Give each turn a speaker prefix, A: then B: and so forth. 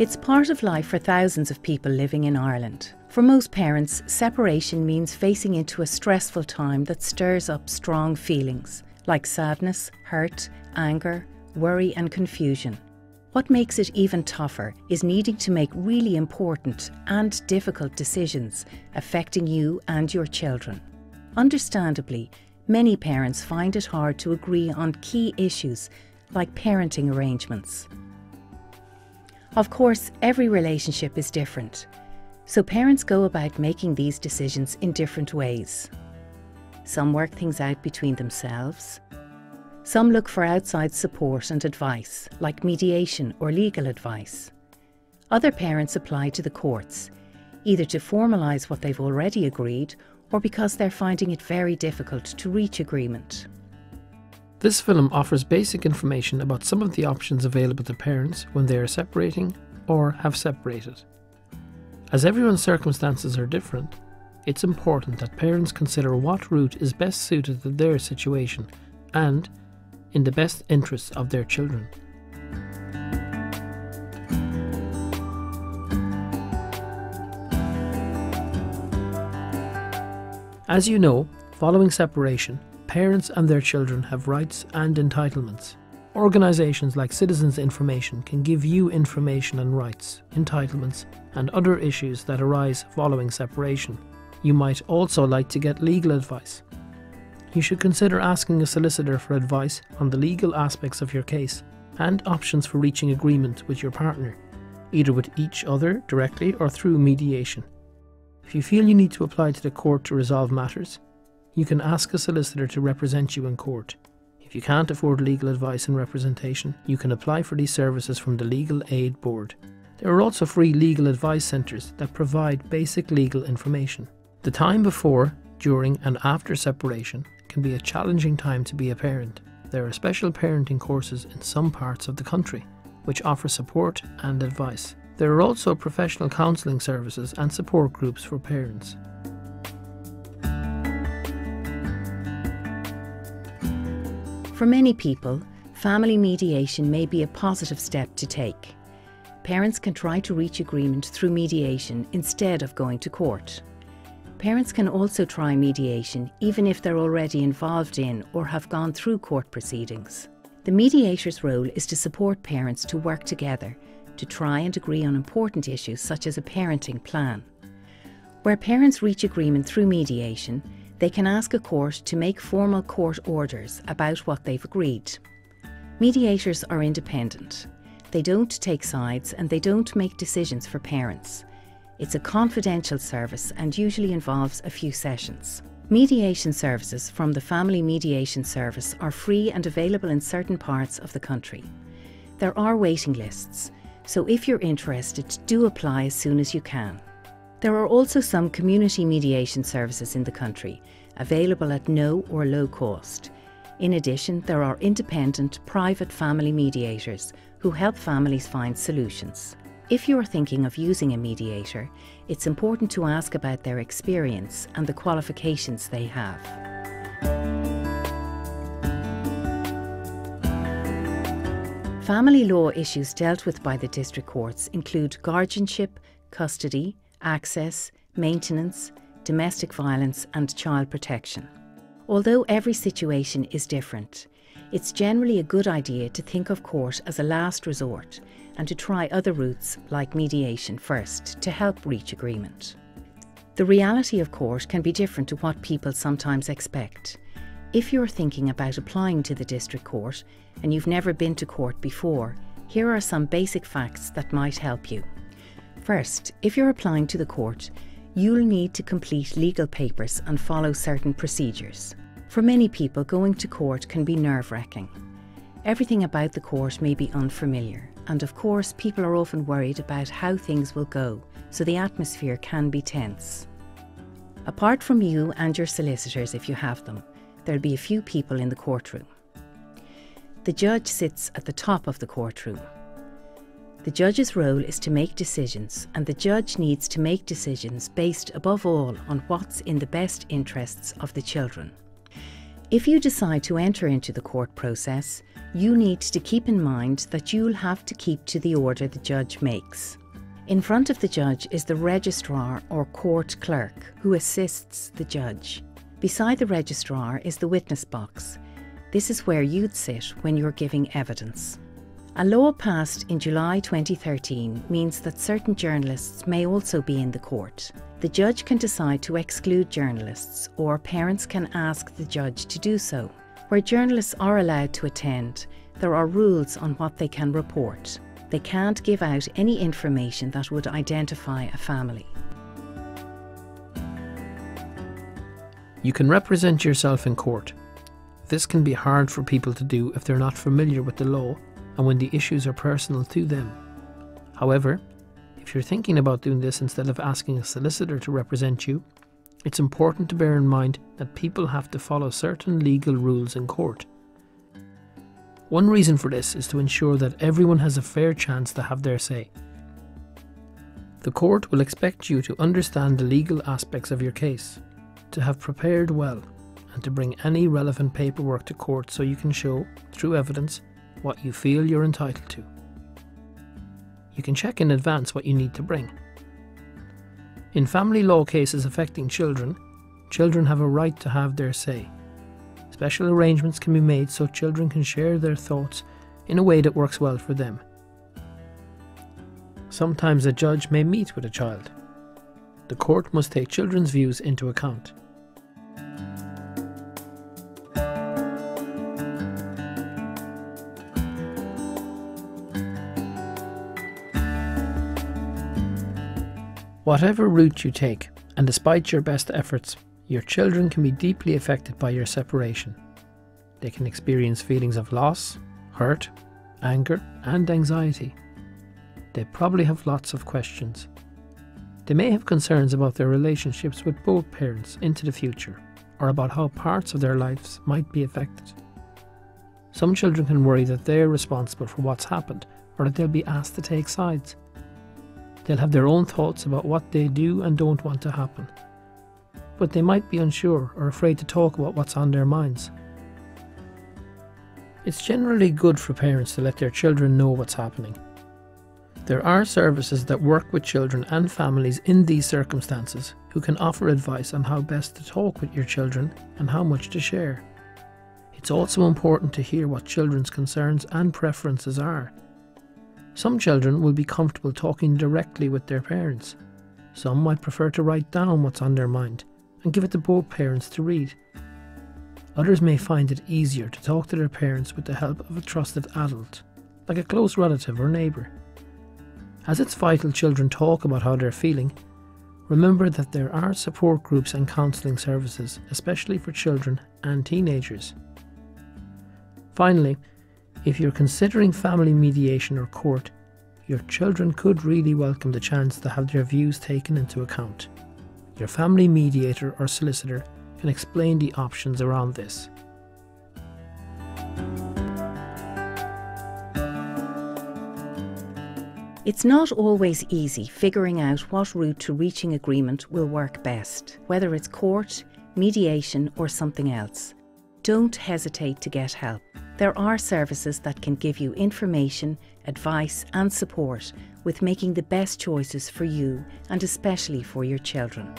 A: It's part of life for thousands of people living in Ireland. For most parents, separation means facing into a stressful time that stirs up strong feelings like sadness, hurt, anger, worry and confusion. What makes it even tougher is needing to make really important and difficult decisions affecting you and your children. Understandably, many parents find it hard to agree on key issues like parenting arrangements. Of course, every relationship is different, so parents go about making these decisions in different ways. Some work things out between themselves. Some look for outside support and advice, like mediation or legal advice. Other parents apply to the courts, either to formalise what they've already agreed or because they're finding it very difficult to reach agreement.
B: This film offers basic information about some of the options available to parents when they are separating or have separated. As everyone's circumstances are different, it's important that parents consider what route is best suited to their situation and in the best interests of their children. As you know, following separation, parents and their children have rights and entitlements. Organisations like Citizens Information can give you information on rights, entitlements and other issues that arise following separation. You might also like to get legal advice. You should consider asking a solicitor for advice on the legal aspects of your case and options for reaching agreement with your partner, either with each other directly or through mediation. If you feel you need to apply to the court to resolve matters, you can ask a solicitor to represent you in court. If you can't afford legal advice and representation, you can apply for these services from the Legal Aid Board. There are also free legal advice centres that provide basic legal information. The time before, during and after separation can be a challenging time to be a parent. There are special parenting courses in some parts of the country which offer support and advice. There are also professional counselling services and support groups for parents.
A: For many people, family mediation may be a positive step to take. Parents can try to reach agreement through mediation instead of going to court. Parents can also try mediation even if they're already involved in or have gone through court proceedings. The mediator's role is to support parents to work together to try and agree on important issues such as a parenting plan. Where parents reach agreement through mediation, they can ask a court to make formal court orders about what they've agreed. Mediators are independent. They don't take sides and they don't make decisions for parents. It's a confidential service and usually involves a few sessions. Mediation services from the Family Mediation Service are free and available in certain parts of the country. There are waiting lists, so if you're interested, do apply as soon as you can. There are also some community mediation services in the country, available at no or low cost. In addition, there are independent, private family mediators who help families find solutions. If you are thinking of using a mediator, it's important to ask about their experience and the qualifications they have. Family law issues dealt with by the district courts include guardianship, custody, access, maintenance, domestic violence and child protection. Although every situation is different, it's generally a good idea to think of court as a last resort and to try other routes like mediation first to help reach agreement. The reality of court can be different to what people sometimes expect. If you're thinking about applying to the district court and you've never been to court before, here are some basic facts that might help you. First, if you're applying to the court, you'll need to complete legal papers and follow certain procedures. For many people, going to court can be nerve-wracking. Everything about the court may be unfamiliar, and of course people are often worried about how things will go, so the atmosphere can be tense. Apart from you and your solicitors, if you have them, there'll be a few people in the courtroom. The judge sits at the top of the courtroom. The judge's role is to make decisions, and the judge needs to make decisions based above all on what's in the best interests of the children. If you decide to enter into the court process, you need to keep in mind that you'll have to keep to the order the judge makes. In front of the judge is the registrar or court clerk who assists the judge. Beside the registrar is the witness box. This is where you'd sit when you're giving evidence. A law passed in July 2013 means that certain journalists may also be in the court. The judge can decide to exclude journalists, or parents can ask the judge to do so. Where journalists are allowed to attend, there are rules on what they can report. They can't give out any information that would identify a family.
B: You can represent yourself in court. This can be hard for people to do if they're not familiar with the law and when the issues are personal to them. However, if you're thinking about doing this instead of asking a solicitor to represent you, it's important to bear in mind that people have to follow certain legal rules in court. One reason for this is to ensure that everyone has a fair chance to have their say. The court will expect you to understand the legal aspects of your case, to have prepared well, and to bring any relevant paperwork to court so you can show, through evidence, what you feel you're entitled to. You can check in advance what you need to bring. In family law cases affecting children, children have a right to have their say. Special arrangements can be made so children can share their thoughts in a way that works well for them. Sometimes a judge may meet with a child. The court must take children's views into account. Whatever route you take, and despite your best efforts, your children can be deeply affected by your separation. They can experience feelings of loss, hurt, anger, and anxiety. They probably have lots of questions. They may have concerns about their relationships with both parents into the future, or about how parts of their lives might be affected. Some children can worry that they're responsible for what's happened, or that they'll be asked to take sides. They'll have their own thoughts about what they do and don't want to happen. But they might be unsure or afraid to talk about what's on their minds. It's generally good for parents to let their children know what's happening. There are services that work with children and families in these circumstances who can offer advice on how best to talk with your children and how much to share. It's also important to hear what children's concerns and preferences are. Some children will be comfortable talking directly with their parents. Some might prefer to write down what's on their mind and give it to both parents to read. Others may find it easier to talk to their parents with the help of a trusted adult, like a close relative or neighbour. As it's vital children talk about how they're feeling, remember that there are support groups and counselling services, especially for children and teenagers. Finally, if you're considering family mediation or court, your children could really welcome the chance to have their views taken into account. Your family mediator or solicitor can explain the options around this.
A: It's not always easy figuring out what route to reaching agreement will work best, whether it's court, mediation, or something else. Don't hesitate to get help. There are services that can give you information, advice, and support with making the best choices for you and especially for your children.